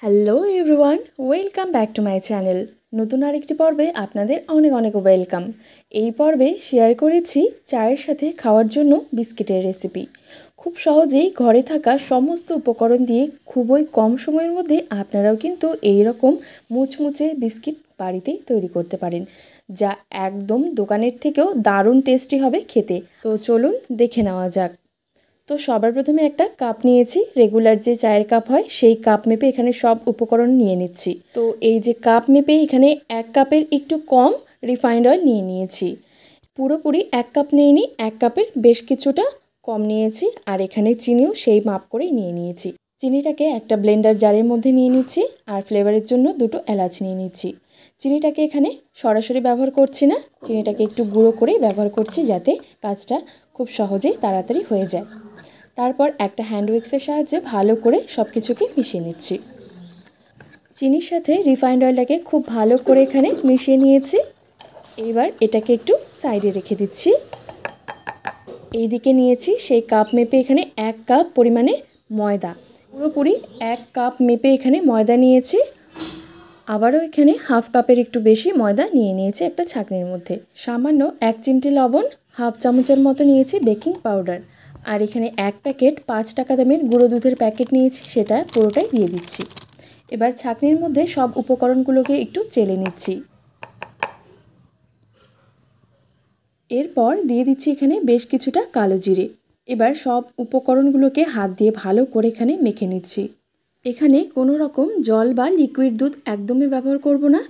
Hello everyone, welcome back to my channel. নতুন আরেকটি পর্বে আপনাদের অনেক অনেক ওয়েলকাম। এই পর্বে শেয়ার করেছি চায়ের সাথে খাওয়ার জন্য বিস্কিটের রেসিপি। খুব সহজেই ঘরে থাকা সমস্ত উপকরণ দিয়ে খুবই কম সময়ের মধ্যে আপনারাও কিন্তু এই রকম মুচমুচে বিস্কিট বাড়িতেই তৈরি করতে পারেন, যা একদম দোকানের থেকেও দারুণ টেস্টি হবে খেতে। তো চলুন দেখে নেওয়া যাক। তো সবার প্রথমে একটা কাপ নিয়েছি, রেগুলার যে চায়ের কাপ হয় সেই কাপ মেপে এখানে সব উপকরণ নিয়ে নিচ্ছি। তো এই যে কাপ মেপে এখানে 1 কাপের একটু কম রিফাইন্ড অয়েল নিয়ে নিয়েছি। পুরোপুরি 1 কাপ নিইনি, 1 কাপের বেশ কিছুটা কম নিয়েছি। আর এখানে চিনিও সেই মাপ করেই নিয়ে নিয়েছি। চিনিটাকে একটা ব্লেন্ডার জারের মধ্যে নিয়ে নিচ্ছি আর ফ্লেভারের জন্য 2টো এলাচ নিয়ে নিচ্ছি। চিনিটাকে এখানে সরাসরি ব্যবহার করছি না, চিনিটাকে একটু গুঁড়ো করে ব্যবহার করছি যাতে কাজটা খুব সহজেই তাড়াতাড়ি হয়ে যায়। তারপর একটা হ্যান্ড উইক্সের সাহায্যে ভালো করে সব কিছুকে মিশিয়ে নিচ্ছি। চিনির সাথে রিফাইন্ড অয়েলটাকে খুব ভালো করে এখানে মিশিয়ে নিয়েছি। এবার এটাকে একটু সাইডে রেখে দিচ্ছি। এই দিকে নিয়েছি সেই কাপ মেপে এখানে 1 কাপ পরিমাণে ময়দা, পুরোপুরি 1 কাপ মেপে এখানে ময়দা নিয়েছি। আবারও এখানে হাফ কাপের একটু বেশি ময়দা নিয়ে নিয়েছি একটা ছাঁকনির মধ্যে। সামান্য 1 চিমটি লবণ, হাফ চামচের মতো নিয়েছি বেকিং পাউডার। আর এখানে 1 প্যাকেট 5 টাকা দামের গুঁড়ো দুধের প্যাকেট নিয়েছি, সেটা পুরোটাই দিয়ে দিচ্ছি। এবার ছাঁকনির মধ্যে সব উপকরণগুলোকে একটু চেলে নিচ্ছি। এরপর দিয়ে দিচ্ছি এখানে বেশ কিছুটা কালো জিরে। এবার সব উপকরণগুলোকে হাত দিয়ে ভালো করে এখানে মেখে নিচ্ছি। এখানে কোনো রকম জল বা লিকুইড দুধ একদমই ব্যবহার করব না।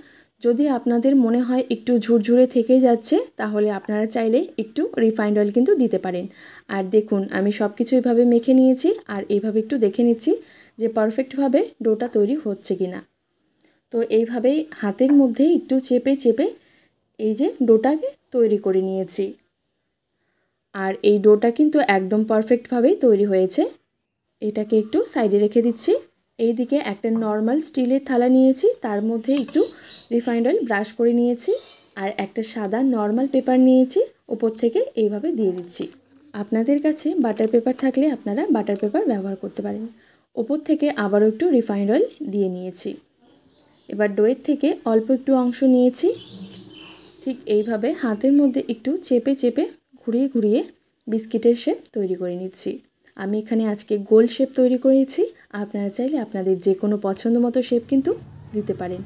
যদি আপনাদের মনে হয় একটু ঝুরঝুরে থেকে যাচ্ছে, তাহলে আপনারা চাইলে একটু রিফাইন্ড অয়েল কিন্তু দিতে পারেন। আর দেখুন আমি সব কিছু এভাবে মেখে নিয়েছি আর এইভাবে একটু দেখে নিচ্ছি যে পারফেক্টভাবে ডোটা তৈরি হচ্ছে কি না। তো এইভাবেই হাতের মধ্যে একটু চেপে চেপে এই যে ডোটাকে তৈরি করে নিয়েছি। আর এই ডোটা কিন্তু একদম পারফেক্টভাবেই তৈরি হয়েছে। এটাকে একটু সাইডে রেখে দিচ্ছি। এই দিকে একটা নর্মাল স্টিলের থালা নিয়েছি, তার মধ্যে একটু রিফাইন্ড অয়েল ব্রাশ করে নিয়েছি আর একটা সাদা নর্মাল পেপার নিয়েছি, ওপর থেকে এইভাবে দিয়ে দিচ্ছি। আপনাদের কাছে বাটার পেপার থাকলে আপনারা বাটার পেপার ব্যবহার করতে পারেন। ওপর থেকে আবারও একটু রিফাইন্ড অয়েল দিয়ে নিয়েছি। এবার ডোয়ের থেকে অল্প একটু অংশ নিয়েছি, ঠিক এইভাবে হাতের মধ্যে একটু চেপে চেপে ঘুরিয়ে ঘুরিয়ে বিস্কিটের শেপ তৈরি করে নিচ্ছি। আমি এখানে আজকে গোল শেপ তৈরি করেছি, আপনারা চাইলে আপনাদের যে কোনো পছন্দ মতো শেপ কিন্তু দিতে পারেন।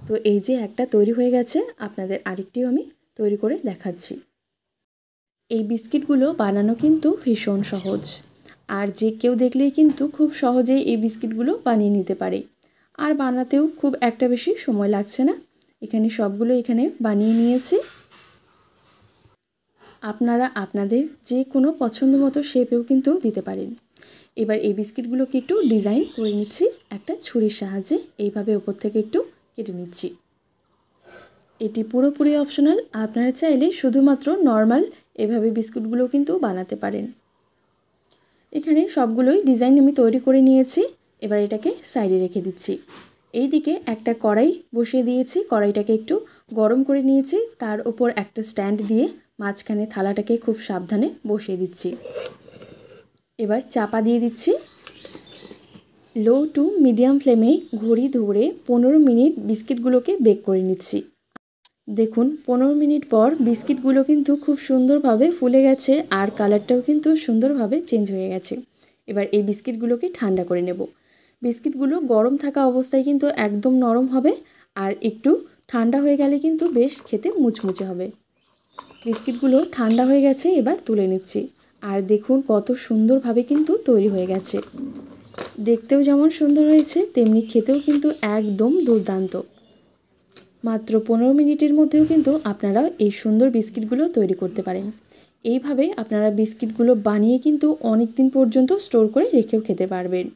তো এই যে একটা তৈরি হয়ে গেছে, আপনাদের আরেকটিও আমি তৈরি করে দেখাচ্ছি। এই বিস্কিটগুলো বানানো কিন্তু ভীষণ সহজ, আর যে কেউ দেখলেই কিন্তু খুব সহজেই এই বিস্কিটগুলো বানিয়ে নিতে পারে। আর বানাতেও খুব একটা বেশি সময় লাগছে না। এখানে সবগুলো এখানে বানিয়ে নিয়েছি। আপনারা আপনাদের যে কোনো পছন্দ মতো শেপেও কিন্তু দিতে পারেন। এবার এই বিস্কিটগুলোকে একটু ডিজাইন করে নিচ্ছি একটা ছুরির সাহায্যে, এইভাবে ওপর থেকে একটু কেটে নিচ্ছি। এটি পুরোপুরি অপশনাল, আপনারা চাইলে শুধুমাত্র নর্মাল এভাবে বিস্কুটগুলো কিন্তু বানাতে পারেন। এখানে সবগুলোই ডিজাইন আমি তৈরি করে নিয়েছি। এবার এটাকে সাইডে রেখে দিচ্ছি। এই দিকে একটা কড়াই বসিয়ে দিয়েছি, কড়াইটাকে একটু গরম করে নিয়েছি, তার উপর একটা স্ট্যান্ড দিয়ে মাঝখানে থালাটাকে খুব সাবধানে বসিয়ে দিচ্ছি। এবার চাপা দিয়ে দিচ্ছি। লো টু মিডিয়াম ফ্লেমে ঘড়ি ধরে 15 মিনিট বিস্কিটগুলোকে বেক করে নিচ্ছি। দেখুন 15 মিনিট পর বিস্কিটগুলো কিন্তু খুব সুন্দরভাবে ফুলে গেছে আর কালারটাও কিন্তু সুন্দরভাবে চেঞ্জ হয়ে গেছে। এবার এই বিস্কিটগুলোকে ঠান্ডা করে নেব। বিস্কিটগুলো গরম থাকা অবস্থায় কিন্তু একদম নরম হবে, আর একটু ঠান্ডা হয়ে গেলে কিন্তু বেশ খেতে মুচমুচে হবে। বিস্কিটগুলো ঠান্ডা হয়ে গেছে, এবার তুলে নিচ্ছি। আর দেখুন কত সুন্দরভাবে কিন্তু তৈরি হয়ে গেছে। দেখতেও যেমন সুন্দর হয়েছে, তেমনি খেতেও কিন্তু একদম দুর্দান্ত। মাত্র 15 মিনিটের মধ্যেও কিন্তু আপনারা এই সুন্দর বিস্কিটগুলো তৈরি করতে পারেন। এইভাবে আপনারা বিস্কিটগুলো বানিয়ে কিন্তু অনেক দিন পর্যন্ত স্টোর করে রেখেও খেতে পারবেন।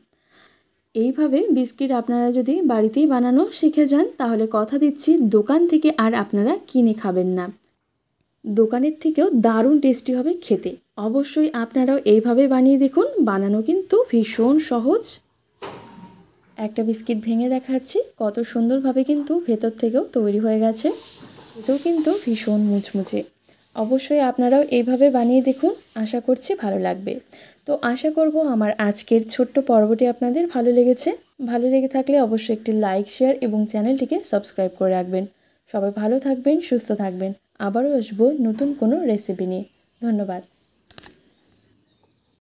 এইভাবে বিস্কিট আপনারা যদি বাড়িতেই বানানো শিখে যান, তাহলে কথা দিচ্ছি দোকান থেকে আর আপনারা কিনে খাবেন না। দোকানের থেকেও দারুণ টেস্টি হবে খেতে। অবশ্যই আপনারাও এইভাবে বানিয়ে দেখুন, বানানো কিন্তু ভীষণ সহজ। একটা বিস্কিট ভেঙে দেখাচ্ছি, কত সুন্দরভাবে কিন্তু ভেতর থেকেও তৈরি হয়ে গেছে। এতেও কিন্তু ভীষণ মুচমুচে। অবশ্যই আপনারাও এইভাবে বানিয়ে দেখুন, আশা করছি ভালো লাগবে। তো আশা করব আমার আজকের ছোট্ট পর্বটি আপনাদের ভালো লেগেছে। ভালো লেগে থাকলে অবশ্যই একটি লাইক, শেয়ার এবং চ্যানেলটিকে সাবস্ক্রাইব করে রাখবেন। সবাই ভালো থাকবেন, সুস্থ থাকবেন। আবারও আসবো নতুন কোনো রেসিপি নিয়ে। ধন্যবাদ।